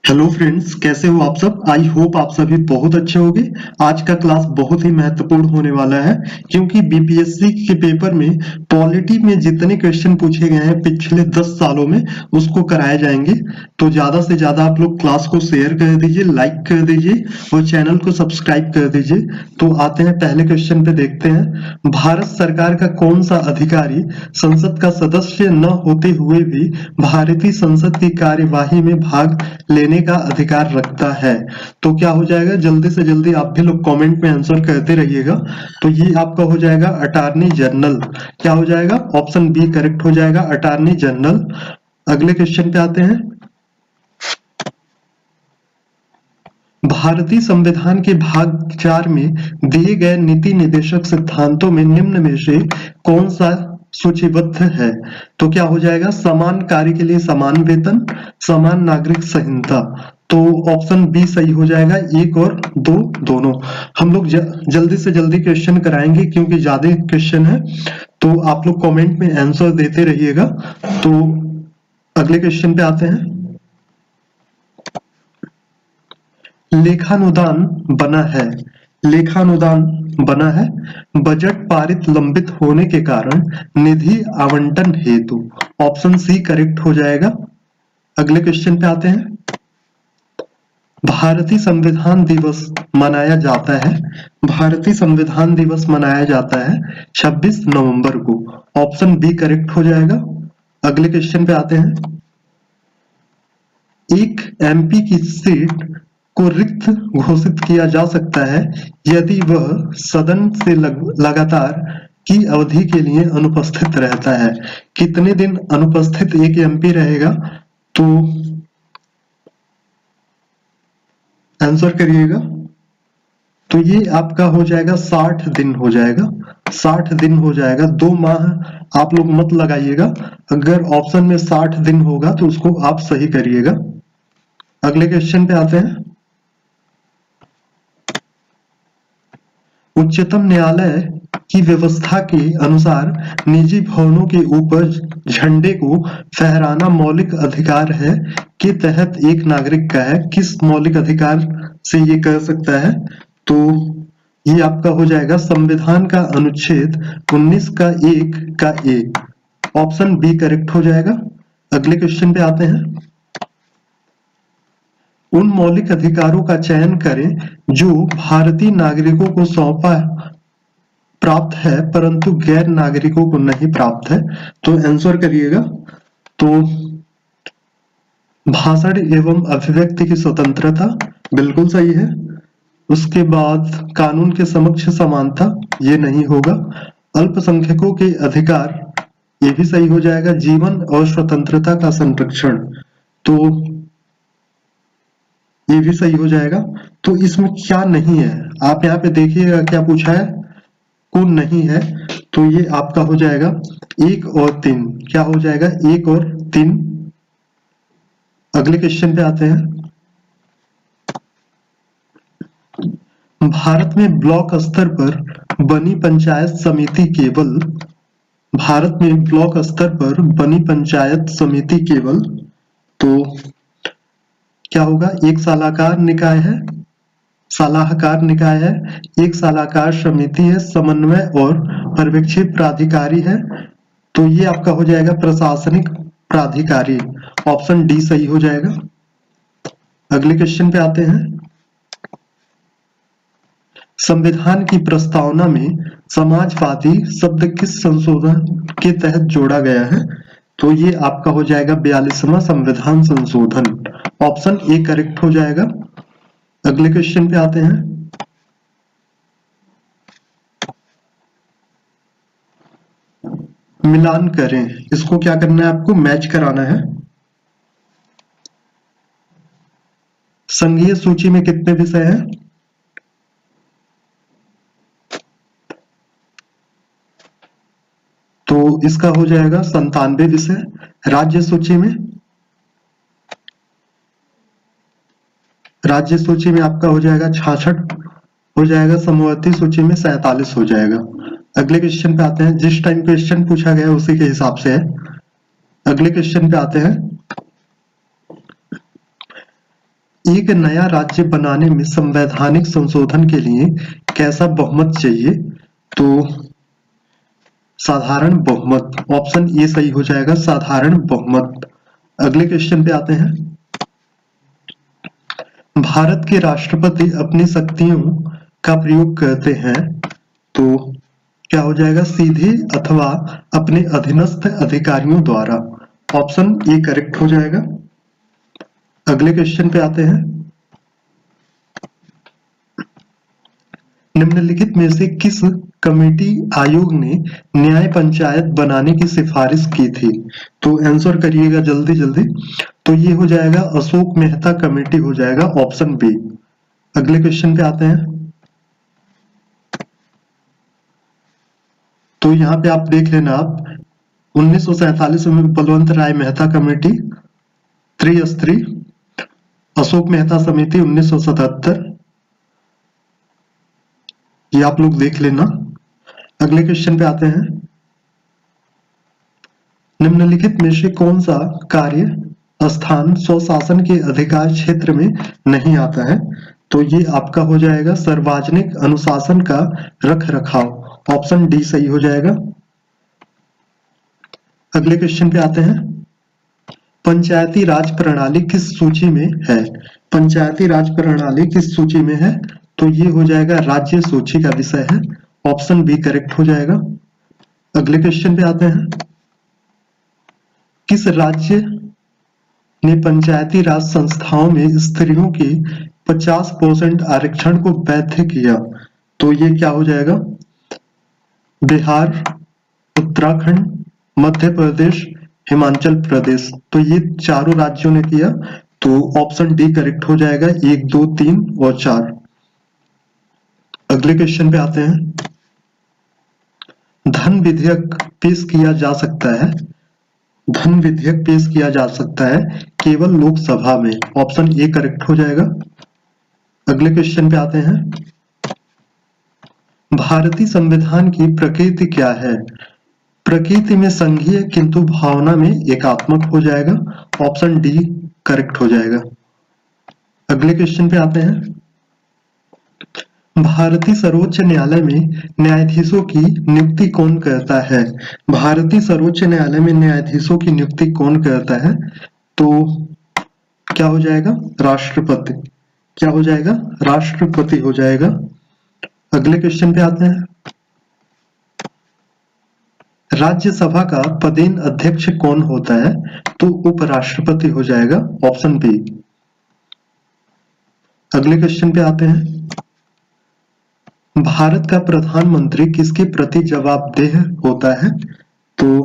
Hello friends, कैसे हो आप सब। आई होप आप सभी बहुत अच्छे होंगे। आज का क्लास बहुत ही महत्वपूर्ण होने वाला है क्योंकि बीपीएससी के पेपर में पॉलिटी में जितने क्वेश्चन पूछे गए हैं पिछले 10 सालों में उसको कराए जाएंगे। तो ज्यादा से ज्यादा आप लोग क्लास को शेयर कर दीजिए, लाइक कर दीजिए और चैनल को सब्सक्राइब कर दीजिए। तो आते हैं पहले क्वेश्चन पे, देखते हैं। भारत सरकार का कौन सा अधिकारी संसद का सदस्य न होते हुए भी भारतीय संसद की कार्यवाही में भाग लेने का अधिकार रखता है? तो क्या हो जाएगा, जल्दी से जल्दी आप भी लोग कमेंट में आंसर करते रहिएगा। तो ये आपका हो जाएगा अटॉर्नी जनरल। क्या हो जाएगा? ऑप्शन बी करेक्ट हो जाएगा, अटॉर्नी जनरल। अगले क्वेश्चन पे आते हैं। भारतीय संविधान के भाग 4 में दिए गए नीति निर्देशक सिद्धांतों में निम्न में से कौन सा सूचीबद्ध है? तो क्या हो जाएगा? समान कार्य के लिए समान वेतन, समान नागरिक संहिता। तो ऑप्शन बी सही हो जाएगा, एक और दो दोनों। हम लोग जल्दी से जल्दी क्वेश्चन कराएंगे क्योंकि ज्यादा क्वेश्चन है, तो आप लोग कमेंट में आंसर देते रहिएगा। तो अगले क्वेश्चन पे आते हैं। लेखानुदान बना है, लेखानुदान बना है, बजट पारित लंबित होने के कारण निधि आवंटन हेतु। ऑप्शन सी करेक्ट हो जाएगा। अगले क्वेश्चन पे आते हैं। भारतीय संविधान दिवस मनाया जाता है, भारतीय संविधान दिवस मनाया जाता है 26 नवंबर को। ऑप्शन बी करेक्ट हो जाएगा। अगले क्वेश्चन पे आते हैं। एक एमपी की सीट को रिक्त घोषित किया जा सकता है यदि वह सदन से लगातार की अवधि के लिए अनुपस्थित रहता है। कितने दिन अनुपस्थित एक एमपी रहेगा? तो आंसर करिएगा। तो ये आपका हो जाएगा 60 दिन हो जाएगा, 60 दिन हो जाएगा। 2 माह आप लोग मत लगाइएगा। अगर ऑप्शन में 60 दिन होगा तो उसको आप सही करिएगा। अगले क्वेश्चन पे आते हैं। उच्चतम न्यायालय की व्यवस्था के अनुसार निजी भवनों के ऊपर झंडे को फहराना मौलिक अधिकार है के तहत एक नागरिक का है। किस मौलिक अधिकार से ये कर सकता है? तो ये आपका हो जाएगा संविधान का अनुच्छेद 19 का 1 ऑप्शन बी करेक्ट हो जाएगा। अगले क्वेश्चन पे आते हैं। उन मौलिक अधिकारों का चयन करें जो भारतीय नागरिकों को सौंपा प्राप्त है परंतु गैर नागरिकों को नहीं प्राप्त है। तो आंसर करिएगा। तो भाषण एवं अभिव्यक्ति की स्वतंत्रता बिल्कुल सही है। उसके बाद कानून के समक्ष समानता, ये नहीं होगा। अल्पसंख्यकों के अधिकार, ये भी सही हो जाएगा। जीवन और स्वतंत्रता का संरक्षण, तो ये भी सही हो जाएगा। तो इसमें क्या नहीं है, आप यहाँ पे देखिएगा क्या पूछा है, कौन नहीं है। तो ये आपका हो जाएगा 1 और 3। क्या हो जाएगा? 1 और 3। अगले क्वेश्चन पे आते हैं। भारत में ब्लॉक स्तर पर बनी पंचायत समिति केवल, भारत में ब्लॉक स्तर पर बनी पंचायत समिति केवल, तो क्या होगा? एक सलाहकार निकाय है, सलाहकार निकाय है, एक सलाहकार समिति है, समन्वय और पर्यवेक्षी प्राधिकारी है। तो ये आपका हो जाएगा प्रशासनिक प्राधिकारी। ऑप्शन डी सही हो जाएगा। अगले क्वेश्चन पे आते हैं। संविधान की प्रस्तावना में समाजवादी शब्द किस संशोधन के तहत जोड़ा गया है? तो ये आपका हो जाएगा 42वां संविधान संशोधन। ऑप्शन ए करेक्ट हो जाएगा। अगले क्वेश्चन पे आते हैं। मिलान करें, इसको क्या करना है आपको? मैच कराना है। संघीय सूची में कितने विषय हैं? तो इसका हो जाएगा 97 विषय। राज्य सूची में, राज्य सूची में आपका हो जाएगा 66 हो जाएगा। समवर्ती सूची में 47 हो जाएगा। अगले क्वेश्चन पे आते हैं। जिस टाइम क्वेश्चन पूछा गया उसी के हिसाब से है। अगले क्वेश्चन पे आते हैं। एक नया राज्य बनाने में संवैधानिक संशोधन के लिए कैसा बहुमत चाहिए? तो साधारण बहुमत, ऑप्शन ए सही हो जाएगा, साधारण बहुमत। अगले क्वेश्चन पे आते हैं। भारत के राष्ट्रपति अपनी शक्तियों का प्रयोग करते हैं, तो क्या हो जाएगा, सीधे अथवा अपने अधीनस्थ अधिकारियों द्वारा। ऑप्शन ए करेक्ट हो जाएगा। अगले क्वेश्चन पे आते हैं। निम्नलिखित में से किस कमेटी आयोग ने न्याय पंचायत बनाने की सिफारिश की थी? तो आंसर करिएगा जल्दी जल्दी। तो ये हो जाएगा अशोक मेहता कमेटी हो जाएगा, ऑप्शन बी। अगले क्वेश्चन पे आते हैं। तो यहाँ पे आप देख लेना, आप 1947 में बलवंत राय मेहता कमेटी, त्रिस्तरीय, अशोक मेहता समिति 1977, ये आप लोग देख लेना। अगले क्वेश्चन पे आते हैं। निम्नलिखित में से कौन सा कार्य स्थान स्वशासन के अधिकार क्षेत्र में नहीं आता है? तो ये आपका हो जाएगा सार्वजनिक अनुशासन का रख रखाव, ऑप्शन डी सही हो जाएगा। अगले क्वेश्चन पे आते हैं। पंचायती राज प्रणाली किस सूची में है? पंचायती राज प्रणाली किस सूची में है? तो ये हो जाएगा राज्य सूची का विषय है, ऑप्शन बी करेक्ट हो जाएगा। अगले क्वेश्चन पे आते हैं। किस राज्य ने पंचायती राज संस्थाओं में स्त्रियों के 50% आरक्षण को वैध किया? तो ये क्या हो जाएगा, बिहार, उत्तराखंड, मध्य प्रदेश, हिमाचल प्रदेश। तो ये चारों राज्यों ने किया, तो ऑप्शन डी करेक्ट हो जाएगा, 1, 2, 3 और 4। अगले क्वेश्चन पे आते हैं। धन विधेयक पेश किया जा सकता है, धन विधेयक पेश किया जा सकता है केवल लोकसभा में, ऑप्शन ए करेक्ट हो जाएगा। अगले क्वेश्चन पे आते हैं। भारतीय संविधान की प्रकृति क्या है? प्रकृति में संघीय किंतु भावना में एकात्मक हो जाएगा, ऑप्शन डी करेक्ट हो जाएगा। अगले क्वेश्चन पे आते हैं। भारतीय सर्वोच्च न्यायालय में न्यायाधीशों की नियुक्ति कौन करता है? भारतीय सर्वोच्च न्यायालय में न्यायाधीशों की नियुक्ति कौन करता है? तो क्या हो जाएगा, राष्ट्रपति। क्या हो जाएगा, राष्ट्रपति हो जाएगा। अगले क्वेश्चन पे आते हैं। राज्यसभा का पदेन अध्यक्ष कौन होता है? तो उपराष्ट्रपति हो जाएगा, ऑप्शन बी। अगले क्वेश्चन पे आते हैं। भारत का प्रधानमंत्री किसके प्रति जवाबदेह होता है? तो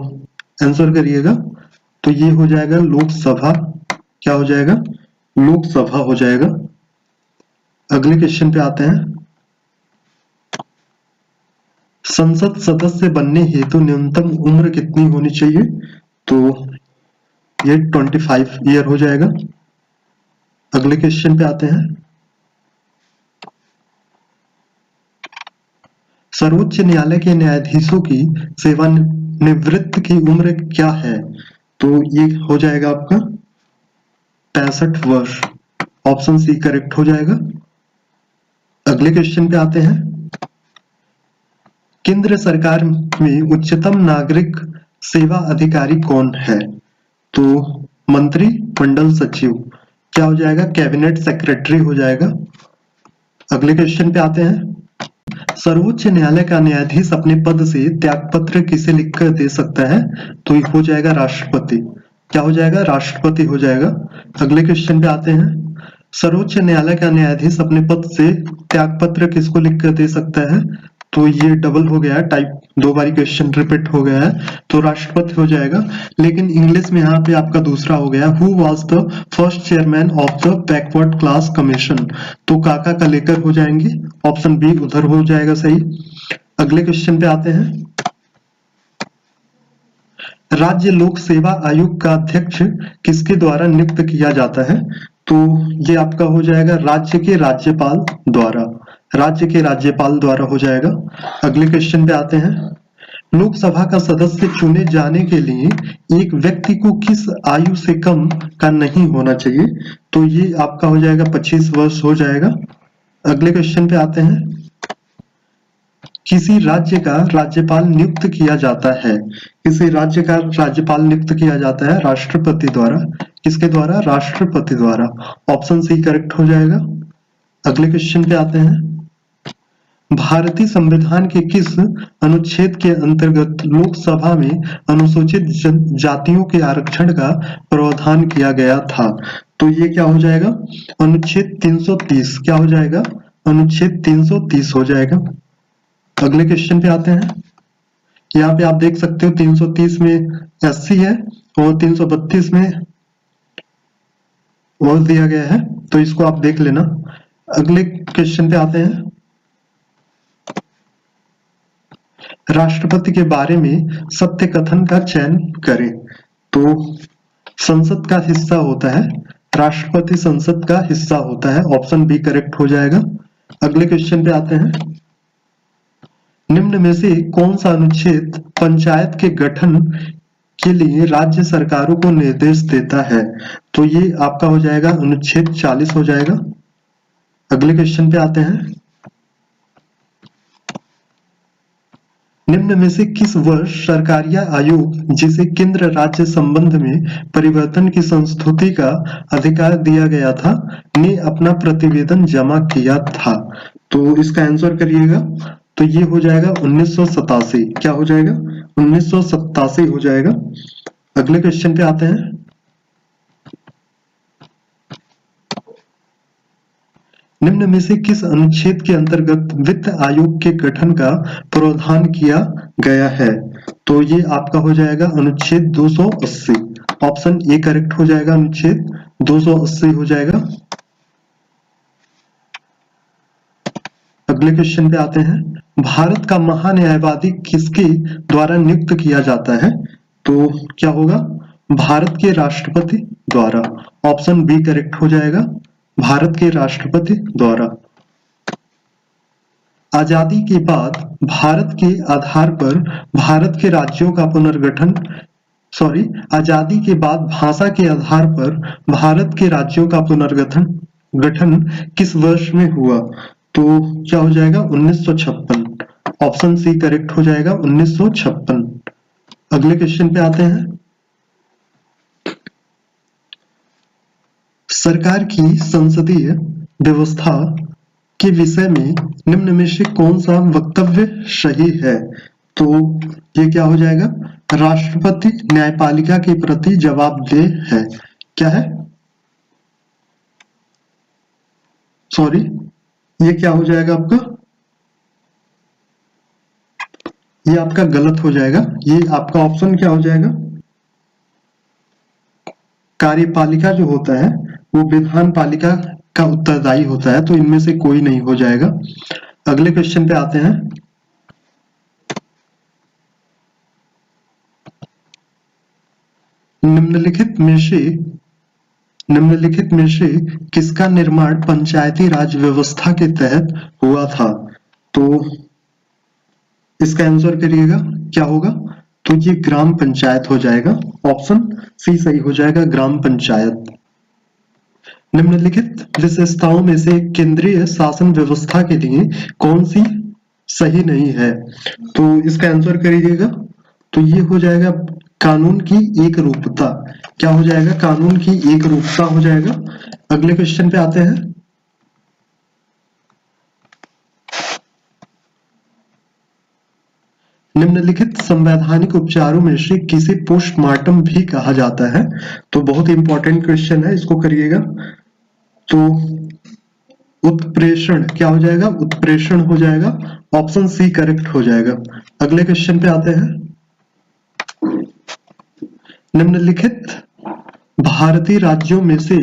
आंसर करिएगा। तो ये हो जाएगा लोकसभा। क्या हो जाएगा, लोकसभा हो जाएगा। अगले क्वेश्चन पे आते हैं। संसद सदस्य बनने हेतु न्यूनतम उम्र कितनी होनी चाहिए? तो ये 25 ईयर हो जाएगा। अगले क्वेश्चन पे आते हैं। सर्वोच्च न्यायालय के न्यायाधीशों की सेवानिवृत्त की उम्र क्या है? तो ये हो जाएगा आपका 65 वर्ष, ऑप्शन सी करेक्ट हो जाएगा। अगले क्वेश्चन पे आते हैं। केंद्र सरकार में उच्चतम नागरिक सेवा अधिकारी कौन है? तो मंत्री मंडल सचिव। क्या हो जाएगा, कैबिनेट सेक्रेटरी हो जाएगा। अगले क्वेश्चन पे आते हैं। सर्वोच्च न्यायालय का न्यायाधीश अपने पद से त्यागपत्र किसे लिखकर दे सकता है? तो हो जाएगा राष्ट्रपति। क्या हो जाएगा, राष्ट्रपति हो जाएगा। अगले क्वेश्चन पे आते हैं। सर्वोच्च न्यायालय का न्यायाधीश अपने पद से त्यागपत्र किसको लिखकर दे सकता है? तो ये डबल हो गया है, टाइप 2 बारी क्वेश्चन रिपीट हो गया है, तो राष्ट्रपति हो जाएगा। लेकिन इंग्लिश में यहाँ पे आपका दूसरा हो गया, who was the first chairman of the backward class commission. तो काका का लेकर हो जाएंगे, ऑप्शन बी उधर हो जाएगा सही। अगले क्वेश्चन पे आते हैं। राज्य लोक सेवा आयोग का अध्यक्ष किसके द्वारा नियुक्त किया जाता है? तो ये आपका हो जाएगा राज्य के राज्यपाल द्वारा, राज्य के राज्यपाल द्वारा हो जाएगा। अगले क्वेश्चन पे आते हैं। लोकसभा का सदस्य चुने जाने के लिए एक व्यक्ति को किस आयु से कम का नहीं होना चाहिए? तो ये आपका हो जाएगा 25 वर्ष हो जाएगा। अगले क्वेश्चन पे आते हैं। किसी राज्य का राज्यपाल नियुक्त किया जाता है। किसी राज्य का राज्यपाल नियुक्त किया जाता है राष्ट्रपति द्वारा। किसके द्वारा? राष्ट्रपति द्वारा। ऑप्शन सी करेक्ट हो जाएगा। अगले क्वेश्चन पे आते हैं। भारतीय संविधान के किस अनुच्छेद के अंतर्गत लोकसभा में अनुसूचित जातियों के आरक्षण का प्रावधान किया गया था? तो ये क्या हो जाएगा? अनुच्छेद 330। क्या हो जाएगा? अनुच्छेद 330 हो जाएगा। अगले क्वेश्चन पे आते हैं। यहाँ पे आप देख सकते हो 330 में एससी है और 332 में और दिया गया है, तो इसको आप देख लेना। अगले क्वेश्चन पे आते हैं। राष्ट्रपति के बारे में सत्य कथन का चयन करें। तो संसद का हिस्सा होता है, राष्ट्रपति संसद का हिस्सा होता है। ऑप्शन बी करेक्ट हो जाएगा। अगले क्वेश्चन पे आते हैं। निम्न में से कौन सा अनुच्छेद पंचायत के गठन के लिए राज्य सरकारों को निर्देश देता है? तो ये आपका हो जाएगा अनुच्छेद 40 हो जाएगा। अगले क्वेश्चन पे आते हैं। निम्न में से किस वर्ष सरकारिया आयोग, जिसे केंद्र राज्य संबंध में परिवर्तन की संस्तुति का अधिकार दिया गया था, ने अपना प्रतिवेदन जमा किया था? तो इसका आंसर करिएगा। तो ये हो जाएगा 1987। क्या हो जाएगा? 1987 हो जाएगा। अगले क्वेश्चन पे आते हैं। निम्न में से किस अनुच्छेद के अंतर्गत वित्त आयोग के गठन का प्रावधान किया गया है? तो ये आपका हो जाएगा अनुच्छेद 280। ऑप्शन ए करेक्ट हो जाएगा। अनुच्छेद 280 हो जाएगा। अगले क्वेश्चन पे आते हैं। भारत का महान्यायवादी किसके द्वारा नियुक्त किया जाता है? तो क्या होगा? भारत के राष्ट्रपति द्वारा। ऑप्शन बी करेक्ट हो जाएगा। भारत के राष्ट्रपति द्वारा। आजादी के बाद भारत के आधार पर भारत के राज्यों का पुनर्गठन आजादी के बाद भाषा के आधार पर भारत के राज्यों का गठन किस वर्ष में हुआ? तो क्या हो जाएगा? 1956। ऑप्शन सी करेक्ट हो जाएगा। 1956। अगले क्वेश्चन पे आते हैं। सरकार की संसदीय व्यवस्था के विषय में निम्न में से कौन सा वक्तव्य सही है? तो ये क्या हो जाएगा? राष्ट्रपति न्यायपालिका के प्रति जवाबदेह है। क्या है? ये क्या हो जाएगा आपका? ये आपका गलत हो जाएगा। ये आपका ऑप्शन क्या हो जाएगा? कार्यपालिका जो होता है वो विधान पालिका का उत्तरदायी होता है, तो इनमें से कोई नहीं हो जाएगा। अगले क्वेश्चन पे आते हैं। निम्नलिखित में से किसका निर्माण पंचायती राज व्यवस्था के तहत हुआ था? तो इसका आंसर करिएगा। क्या होगा? तो ये ग्राम पंचायत हो जाएगा। ऑप्शन सी सही हो जाएगा, ग्राम पंचायत। निम्नलिखित विशेषताओं में से केंद्रीय शासन व्यवस्था के लिए कौन सी सही नहीं है? तो इसका आंसर करिएगा। तो ये हो जाएगा कानून की एक रूपता। क्या हो जाएगा? कानून की एक रूपता हो जाएगा। अगले क्वेश्चन पे आते हैं। निम्नलिखित संवैधानिक उपचारों में से किसे पोस्टमार्टम भी कहा जाता है? तो बहुत इंपॉर्टेंट क्वेश्चन है, इसको करिएगा। तो उत्प्रेषण क्या हो जाएगा? उत्प्रेषण हो जाएगा। ऑप्शन सी करेक्ट हो जाएगा। अगले क्वेश्चन पे आते हैं। निम्नलिखित भारतीय राज्यों में से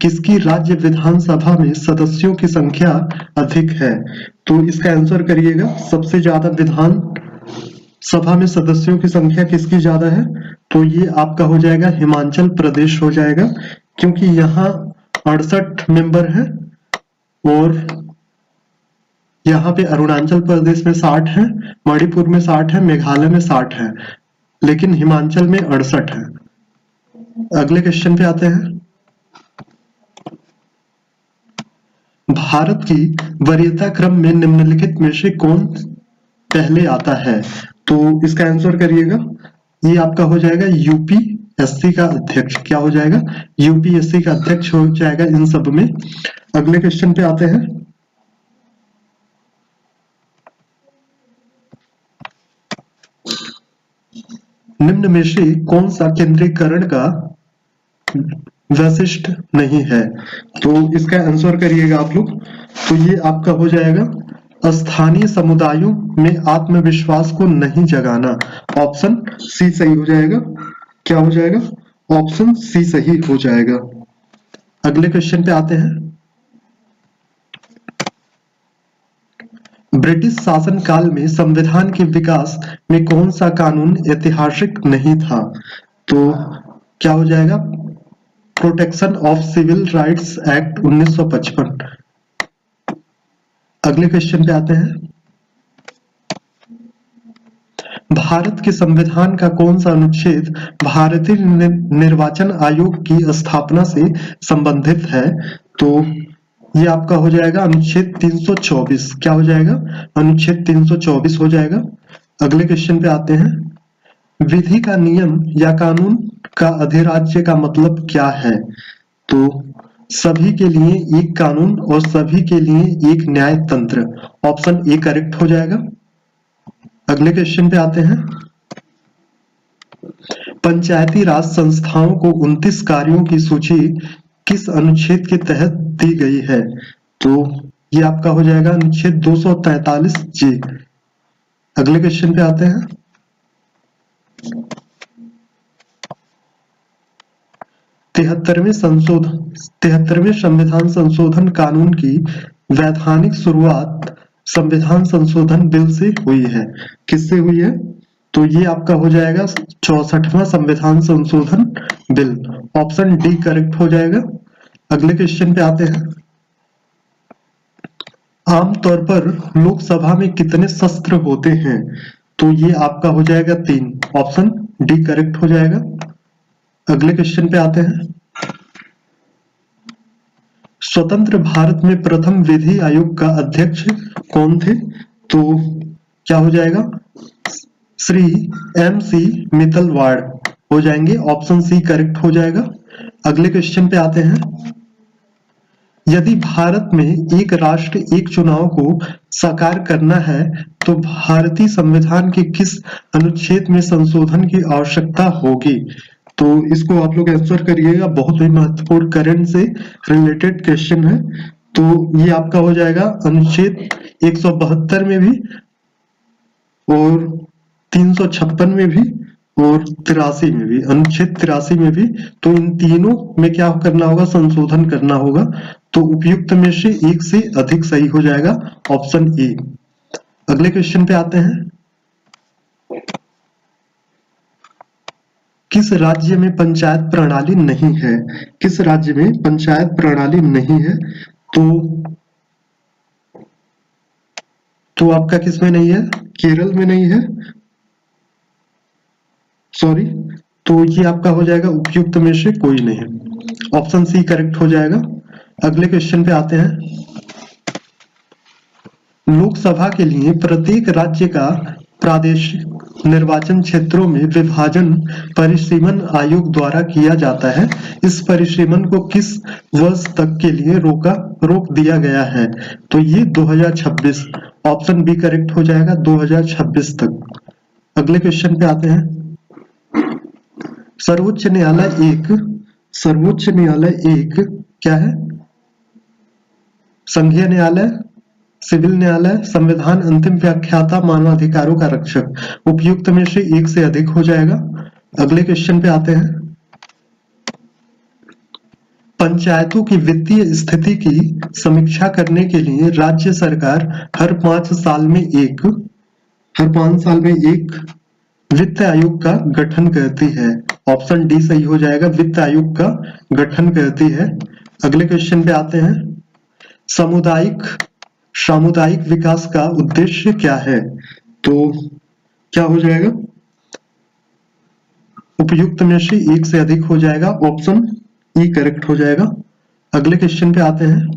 किसकी राज्य विधानसभा में सदस्यों की संख्या अधिक है? तो इसका आंसर करिएगा। सबसे ज्यादा विधान सभा में सदस्यों की संख्या किसकी ज्यादा है? तो ये आपका हो जाएगा हिमाचल प्रदेश हो जाएगा, क्योंकि यहाँ 68 मेंबर है और यहाँ पे अरुणाचल प्रदेश में 60 है, मणिपुर में 60 है, मेघालय में 60 है, लेकिन हिमाचल में 68 है। अगले क्वेश्चन पे आते हैं। भारत की वरीयता क्रम में निम्नलिखित में से कौन पहले आता है? तो इसका आंसर करिएगा। ये आपका हो जाएगा यूपीएससी का अध्यक्ष। क्या हो जाएगा? यूपीएससी का अध्यक्ष हो जाएगा इन सब में। अगले क्वेश्चन पे आते हैं। निम्न में से कौन सा केंद्रीकरण का वैशिष्ट नहीं है? तो इसका आंसर करिएगा आप लोग। तो ये आपका हो जाएगा स्थानीय समुदायों में आत्मविश्वास को नहीं जगाना। ऑप्शन सी सही हो जाएगा। क्या हो जाएगा? ऑप्शन सी सही हो जाएगा। अगले क्वेश्चन पे आते हैं। ब्रिटिश शासन काल में संविधान के विकास में कौन सा कानून ऐतिहासिक नहीं था? तो क्या हो जाएगा? Protection of civil rights act 1955। अगले क्वेश्चन पे आते हैं। भारत के संविधान का कौन सा अनुच्छेद भारतीय निर्वाचन आयोग की स्थापना से संबंधित है? तो ये आपका हो जाएगा अनुच्छेद 324। क्या हो जाएगा? अनुच्छेद 324 हो जाएगा। अगले क्वेश्चन पे आते हैं। विधि का नियम या कानून का अधिराज्य का मतलब क्या है? तो सभी के लिए एक कानून और सभी के लिए एक न्याय तंत्र। ऑप्शन ए करेक्ट हो जाएगा। अगले क्वेश्चन पे आते हैं। पंचायती राज संस्थाओं को 29 कार्यों की सूची किस अनुच्छेद के तहत दी गई है? तो ये आपका हो जाएगा अनुच्छेद 243 जी। अगले क्वेश्चन पे आते हैं। 73वें संविधान संशोधन कानून की वैधानिक शुरुआत संविधान संशोधन बिल से हुई है। किससे हुई है? तो ये आपका हो जाएगा 64वां संविधान संशोधन बिल। ऑप्शन डी करेक्ट हो जाएगा। अगले क्वेश्चन पे आते हैं। आमतौर पर लोकसभा में कितने शस्त्र होते हैं? तो ये आपका हो जाएगा 3। ऑप्शन डी करेक्ट हो जाएगा। अगले क्वेश्चन पे आते हैं। स्वतंत्र भारत में प्रथम विधि आयोग का अध्यक्ष कौन थे? तो क्या हो जाएगा? श्री MC मित्तल-वाड़ हो जाएंगे। ऑप्शन सी करेक्ट हो जाएगा। अगले क्वेश्चन पे आते हैं। यदि भारत में एक राष्ट्र एक चुनाव को साकार करना है तो भारतीय संविधान के किस अनुच्छेद में संशोधन की आवश्यकता होगी? तो इसको आप लोग आंसर करिएगा। बहुत ही महत्वपूर्ण करंट से रिलेटेड क्वेश्चन है। तो ये आपका हो जाएगा अनुच्छेद 172 में भी और 356 में भी और 83 में भी, अनुच्छेद 83 में भी। तो इन तीनों में क्या करना होगा? संशोधन करना होगा। तो उपयुक्त में से एक से अधिक सही हो जाएगा। Option A. अगले क्वेश्चन पे आते हैं। किस राज्य में पंचायत प्रणाली नहीं है? किस राज्य में पंचायत प्रणाली नहीं है? तो आपका किस में नहीं है? केरल में नहीं है, सॉरी। तो ये आपका हो जाएगा उपयुक्त में से कोई नहीं। ऑप्शन सी करेक्ट हो जाएगा। अगले क्वेश्चन पे आते हैं। लोकसभा के लिए प्रत्येक राज्य का प्रादेशिक निर्वाचन क्षेत्रों में विभाजन परिसीमन आयोग द्वारा किया जाता है। इस परिसीमन को किस वर्ष तक के लिए रोक दिया गया है? तो ये 2026। ऑप्शन बी करेक्ट हो जाएगा, 2026 तक। अगले क्वेश्चन पे आते हैं। सर्वोच्च न्यायालय एक क्या है? संघीय न्यायालय, सिविल न्यायालय, संविधान अंतिम व्याख्याता, मानवाधिकारों का रक्षक। उपयुक्त में से एक से अधिक हो जाएगा। अगले क्वेश्चन पे आते हैं। पंचायतों की वित्तीय स्थिति की समीक्षा करने के लिए राज्य सरकार हर 5 साल में एक वित्त आयोग का गठन करती है। ऑप्शन डी सही हो जाएगा, वित्त आयोग का गठन करती है। अगले क्वेश्चन पे आते हैं। सामुदायिक सामुदायिक विकास का उद्देश्य क्या है? तो क्या हो जाएगा? उपयुक्त में से एक से अधिक हो जाएगा, ऑप्शन ई करेक्ट हो जाएगा। अगले क्वेश्चन पे आते हैं।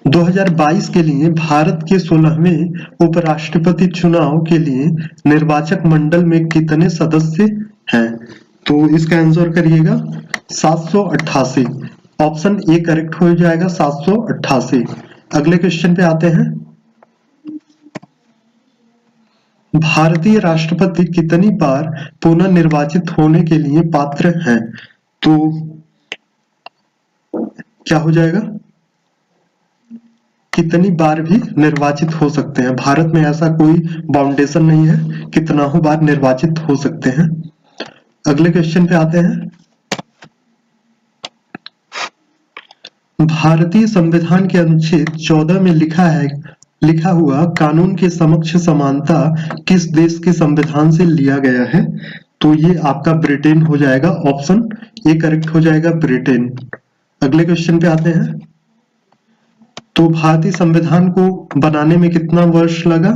2022 के लिए भारत के 16वें उपराष्ट्रपति चुनाव के लिए निर्वाचक मंडल में कितने सदस्य हैं? तो इसका आंसर करिएगा 788। ऑप्शन ए करेक्ट हो जाएगा 788। अगले क्वेश्चन पे आते हैं। भारतीय राष्ट्रपति कितनी बार पुनः निर्वाचित होने के लिए पात्र हैं? तो क्या हो जाएगा? कितनी बार भी निर्वाचित हो सकते हैं। भारत में ऐसा कोई बाउंडेशन नहीं है, कितना हो बार निर्वाचित हो सकते हैं। अगले क्वेश्चन पे आते हैं। भारतीय संविधान के अनुच्छेद 14 में लिखा हुआ कानून के समक्ष समानता किस देश के संविधान से लिया गया है? तो ये आपका ब्रिटेन हो जाएगा, ऑप्शन ए करेक्ट हो जाएगा, ब्रिटेन। अगले क्वेश्चन पे आते हैं। तो भारतीय संविधान को बनाने में कितना वर्ष लगा?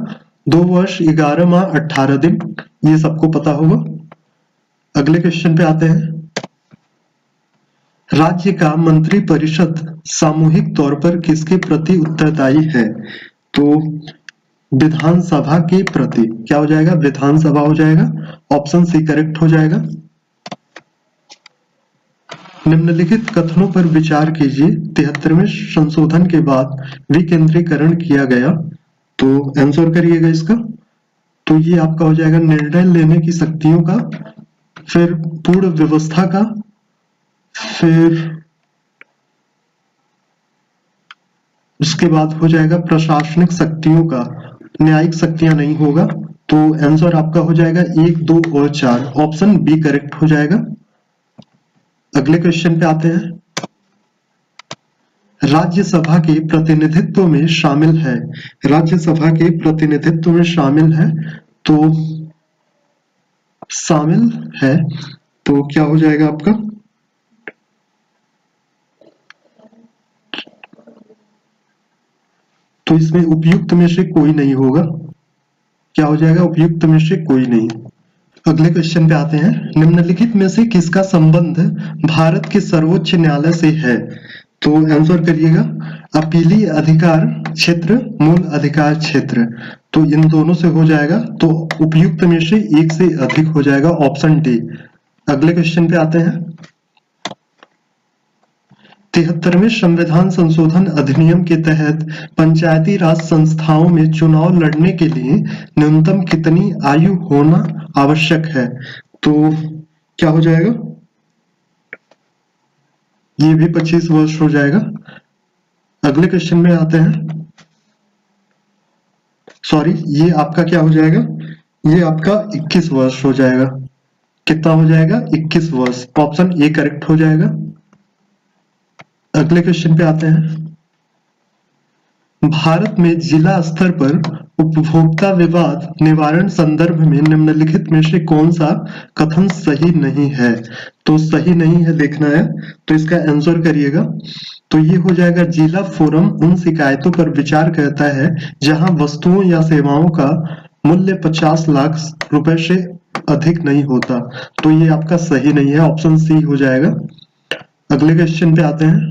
2 वर्ष 11 माह 18 दिन, ये सबको पता होगा। अगले क्वेश्चन पे आते हैं। राज्य का मंत्रिपरिषद सामूहिक तौर पर किसके प्रति उत्तरदायी है? तो विधानसभा के प्रति। क्या हो जाएगा? विधानसभा हो जाएगा, ऑप्शन सी करेक्ट हो जाएगा। निम्नलिखित कथनों पर विचार कीजिए। 73वें संशोधन के बाद विकेंद्रीकरण किया गया, तो आंसर करिएगा इसका। तो ये आपका हो जाएगा निर्णय लेने की शक्तियों का, फिर पूर्ण व्यवस्था का, फिर उसके बाद हो जाएगा प्रशासनिक शक्तियों का, न्यायिक शक्तियां नहीं होगा। तो आंसर आपका हो जाएगा 1, 2 और 4, ऑप्शन बी करेक्ट हो जाएगा। अगले क्वेश्चन पे आते हैं। राज्यसभा के प्रतिनिधित्व में शामिल है। राज्यसभा के प्रतिनिधित्व में शामिल है, तो शामिल है, तो क्या हो जाएगा आपका? तो इसमें उपयुक्त में से कोई नहीं होगा। क्या हो जाएगा? उपयुक्त में से कोई नहीं। अगले क्वेश्चन पे आते हैं। निम्नलिखित में से किसका संबंध भारत के सर्वोच्च न्यायालय से है? तो आंसर करिएगा अपीलीय अधिकार क्षेत्र, मूल अधिकार क्षेत्र, तो इन दोनों से हो जाएगा। तो उपयुक्त में से एक से अधिक हो जाएगा, ऑप्शन डी। अगले क्वेश्चन पे आते हैं। 73वें संविधान संशोधन अधिनियम के तहत पंचायती राज संस्थाओं में चुनाव लड़ने के लिए न्यूनतम कितनी आयु होना आवश्यक है? तो क्या हो जाएगा? ये भी 25 वर्ष हो जाएगा। अगले क्वेश्चन में आते हैं। सॉरी, ये आपका क्या हो जाएगा? ये आपका 21 वर्ष हो जाएगा। कितना हो जाएगा? 21 वर्ष, ऑप्शन ए करेक्ट हो जाएगा। अगले क्वेश्चन पे आते हैं। भारत में जिला स्तर पर उपभोक्ता विवाद निवारण संदर्भ में निम्नलिखित में से कौन सा कथन सही नहीं है? तो सही नहीं है देखना है, तो इसका आंसर करिएगा। तो ये हो जाएगा जिला फोरम उन शिकायतों पर विचार करता है जहां वस्तुओं या सेवाओं का मूल्य 50 लाख रुपए से अधिक नहीं होता। तो ये आपका सही नहीं है, ऑप्शन सी हो जाएगा। अगले क्वेश्चन पे आते हैं।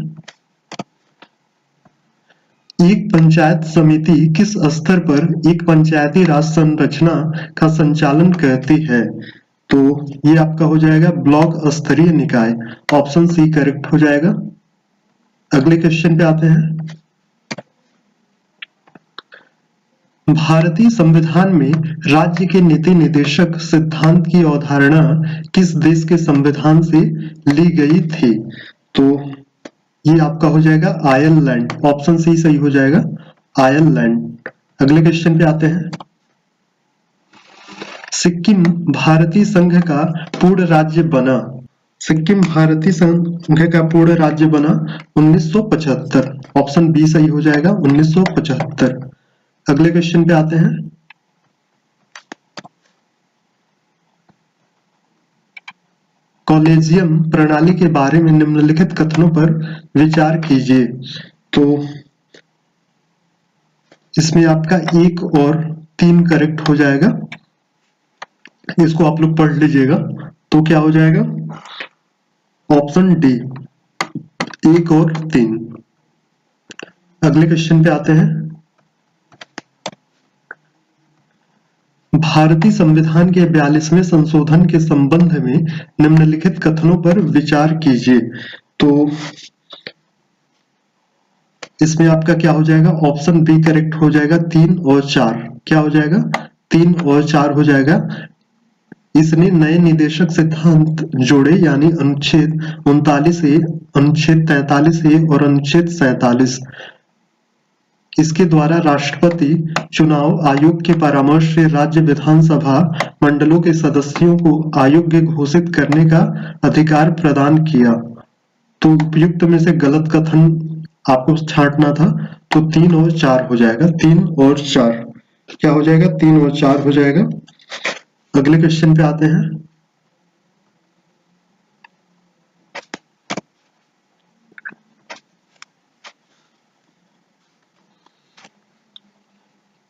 एक पंचायत समिति किस स्तर पर एक पंचायती राज संरचना का संचालन करती है? तो ये आपका हो जाएगा ब्लॉक स्तरीय निकाय, ऑप्शन सी करेक्ट हो जाएगा। अगले क्वेश्चन पे आते हैं। भारतीय संविधान में राज्य के नीति निर्देशक सिद्धांत की अवधारणा किस देश के संविधान से ली गई थी? तो ये आपका हो जाएगा आयरलैंड, ऑप्शन सी सही हो जाएगा, आयरलैंड। अगले क्वेश्चन पे आते हैं। सिक्किम भारतीय संघ का पूर्ण राज्य बना। सिक्किम भारतीय संघ का पूर्ण राज्य बना 1975, ऑप्शन बी सही हो जाएगा, 1975। अगले क्वेश्चन पे आते हैं। कॉलेजियम प्रणाली के बारे में निम्नलिखित कथनों पर विचार कीजिए। तो इसमें आपका 1 और 3 करेक्ट हो जाएगा, इसको आप लोग पढ़ लीजिएगा। तो क्या हो जाएगा? ऑप्शन डी 1 और 3। अगले क्वेश्चन पे आते हैं। भारतीय संविधान के 42वें संशोधन के संबंध में निम्नलिखित कथनों पर विचार कीजिए। तो इसमें आपका क्या हो जाएगा? ऑप्शन बी करेक्ट हो जाएगा, 3 और 4। क्या हो जाएगा? 3 और 4 हो जाएगा। इसने नए निदेशक सिद्धांत जोड़े, यानी अनुच्छेद 39 ए, अनुच्छेद 43 ए और अनुच्छेद 47। इसके द्वारा राष्ट्रपति चुनाव आयोग के परामर्श से राज्य विधानसभा मंडलों के सदस्यों को अयोग्य घोषित करने का अधिकार प्रदान किया। तो उपयुक्त में से गलत कथन आपको छांटना था। तो 3 और 4 हो जाएगा, 3 और 4 क्या हो जाएगा? 3 और 4 हो जाएगा। अगले क्वेश्चन पे आते हैं।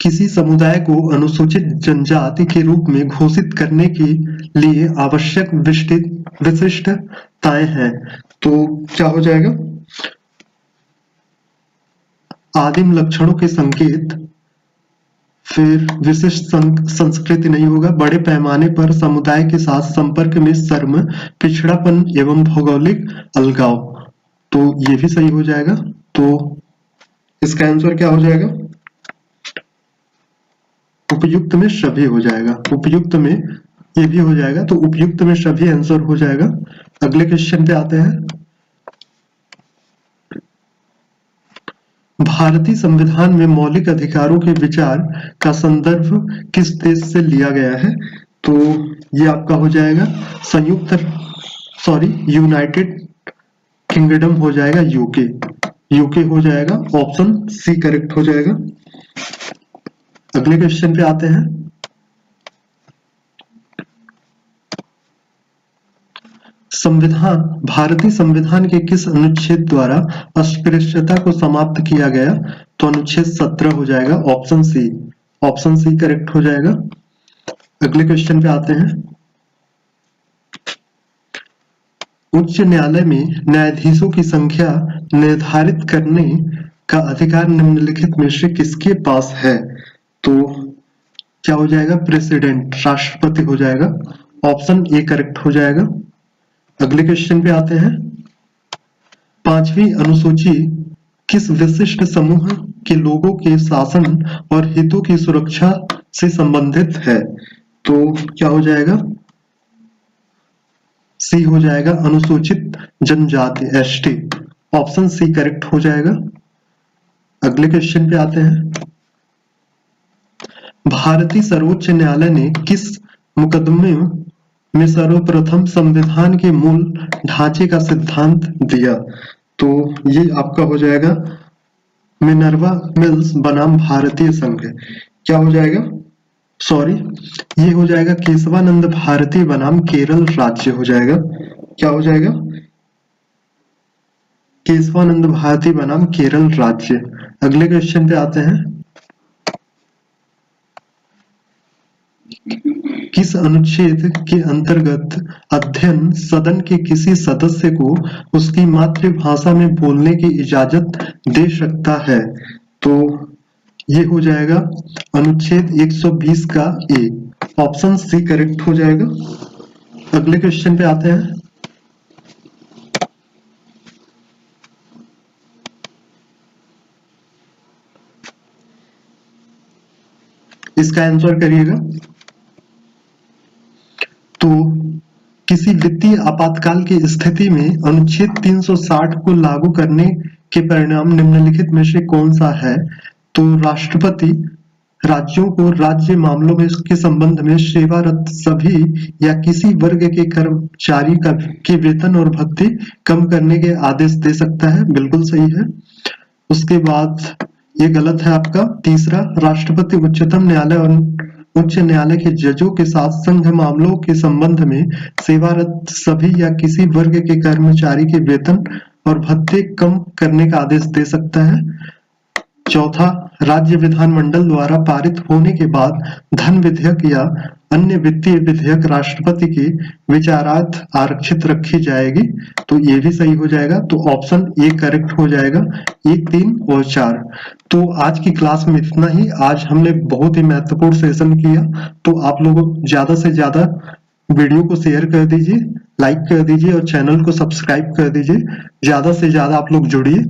किसी समुदाय को अनुसूचित जनजाति के रूप में घोषित करने के लिए आवश्यक विशिष्टताएं हैं। तो क्या हो जाएगा? आदिम लक्षणों के संकेत, फिर विशिष्ट संस्कृति नहीं होगा, बड़े पैमाने पर समुदाय के साथ संपर्क में शर्म, पिछड़ापन एवं भौगोलिक अलगाव। तो ये भी सही हो जाएगा। तो इसका आंसर क्या हो जाएगा? उपयुक्त में सभी हो जाएगा, उपयुक्त में ये भी हो जाएगा। तो उपयुक्त में सभी आंसर हो जाएगा। अगले क्वेश्चन पे आते हैं। भारतीय संविधान में मौलिक अधिकारों के विचार का संदर्भ किस देश से लिया गया है? तो ये आपका हो जाएगा यूनाइटेड किंगडम हो जाएगा, यूके हो जाएगा। ऑप्शन सी करेक्ट हो जाएगा। अगले क्वेश्चन पे आते हैं। भारतीय संविधान के किस अनुच्छेद द्वारा अस्पृश्यता को समाप्त किया गया? तो अनुच्छेद 17 हो जाएगा। ऑप्शन सी करेक्ट हो जाएगा। अगले क्वेश्चन पे आते हैं। उच्च न्यायालय में न्यायाधीशों की संख्या निर्धारित करने का अधिकार निम्नलिखित में से किसके पास है? तो क्या हो जाएगा? प्रेसिडेंट, राष्ट्रपति हो जाएगा। ऑप्शन ए करेक्ट हो जाएगा। अगले क्वेश्चन पे आते हैं। 5वीं अनुसूची किस विशिष्ट समूह के लोगों के शासन और हितों की सुरक्षा से संबंधित है? तो क्या हो जाएगा? सी हो जाएगा, अनुसूचित जनजाति, एसटी। ऑप्शन सी करेक्ट हो जाएगा। अगले क्वेश्चन पे आते हैं। भारतीय सर्वोच्च न्यायालय ने किस मुकदमे में सर्वप्रथम संविधान के मूल ढांचे का सिद्धांत दिया? तो ये आपका हो जाएगा मिनर्वा मिल्स बनाम भारतीय संघ। क्या हो जाएगा? ये हो जाएगा केशवानंद भारती बनाम केरल राज्य हो जाएगा। क्या हो जाएगा? केशवानंद भारती बनाम केरल राज्य। अगले क्वेश्चन पे आते हैं। किस अनुच्छेद के अंतर्गत अध्ययन सदन के किसी सदस्य को उसकी मातृभाषा में बोलने की इजाजत दे सकता है? तो ये हो जाएगा अनुच्छेद 120 का ए। ऑप्शन सी करेक्ट हो जाएगा। अगले क्वेश्चन पे आते हैं। इसका आंसर करिएगा। तो किसी वित्तीय आपातकाल की स्थिति में अनुच्छेद 360 को लागू करने के परिणाम निम्नलिखित में से कौन सा है? तो राष्ट्रपति राज्यों को राज्य मामलों में के संबंध में सेवारत सभी या किसी वर्ग के कर्मचारी के वेतन और भत्ते कम करने के आदेश दे सकता है। बिल्कुल सही है। उसके बाद ये गलत है आपका। तीसरा, राष्ट्रपति उच्चतम न्यायालय और उच्च न्यायालय के जजों के साथ संघ मामलों के संबंध में सेवारत सभी या किसी वर्ग के कर्मचारी के वेतन और भत्ते कम करने का आदेश दे सकता है। चौथा, राज्य विधानमंडल द्वारा पारित होने के बाद धन विधेयक या अन्य वित्तीय विधेयक राष्ट्रपति के विचारार्थ आरक्षित रखी जाएगी। तो ये भी सही हो जाएगा। तो ऑप्शन ए करेक्ट हो जाएगा। 1, 3 और 4। तो आज की क्लास में इतना ही। आज हमने बहुत ही महत्वपूर्ण सेशन किया। तो आप लोग ज्यादा से ज्यादा वीडियो को शेयर कर दीजिए, लाइक कर दीजिए और चैनल को सब्सक्राइब कर दीजिए। ज्यादा से ज्यादा आप लोग जुड़िए।